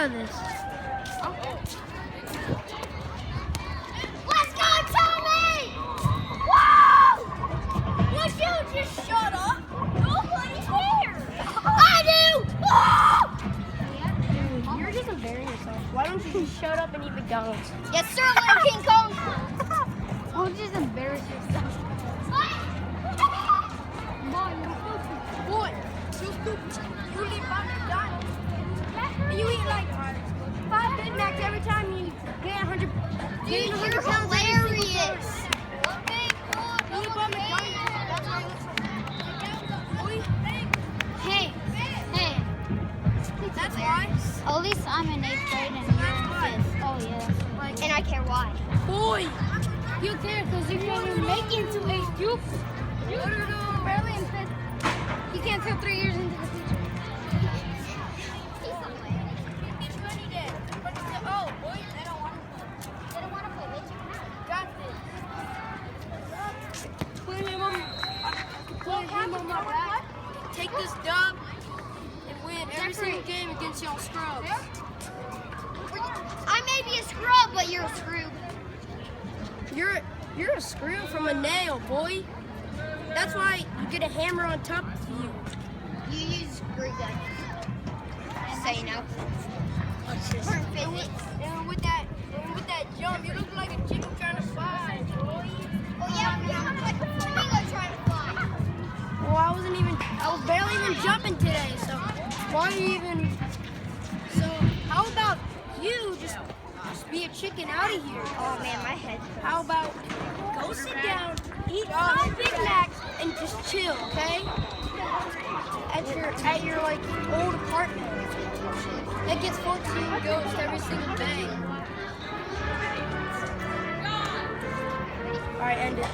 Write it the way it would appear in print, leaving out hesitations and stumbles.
out of this. Let's go, Tommy! Whoa! Would you just shut up? Nobody cares. I do! Dude, you're just embarrassing yourself. Why don't you just shut up and eat McDonald's? Yes, sir, little King Kong. Don't just embarrass yourself. Boy, you stupid. You eat by McDonald's. And you eat like 5 Big Macs every time you gain 100. Dude, you're hilarious. You eat by McDonald's. That's why you look Hey. That's why. At least I'm in 8th grade and you're in 5th. Oh, yeah. And I care why. Boy, you care because you can't even make it to 8th. You barely in 5th. You can't till 3 years into the future. Take this dub and win every single game against y'all scrubs. I may be a scrub, but you're a scrub. You're a screw from a nail, boy. That's why you get a hammer on top of you. You use screw gun. So you know. And with that jump, you look like a chicken trying to fly, boy. Oh yeah, you look like a flamingo trying to fly. Well, I was barely even jumping today, so why are you even? So how about you just be a chicken out of here? Oh man, my head. How about go sit down, eat 5 Big Macs, and just chill, okay? At your like old apartment that gets 14 ghosts every single day. All right, end it.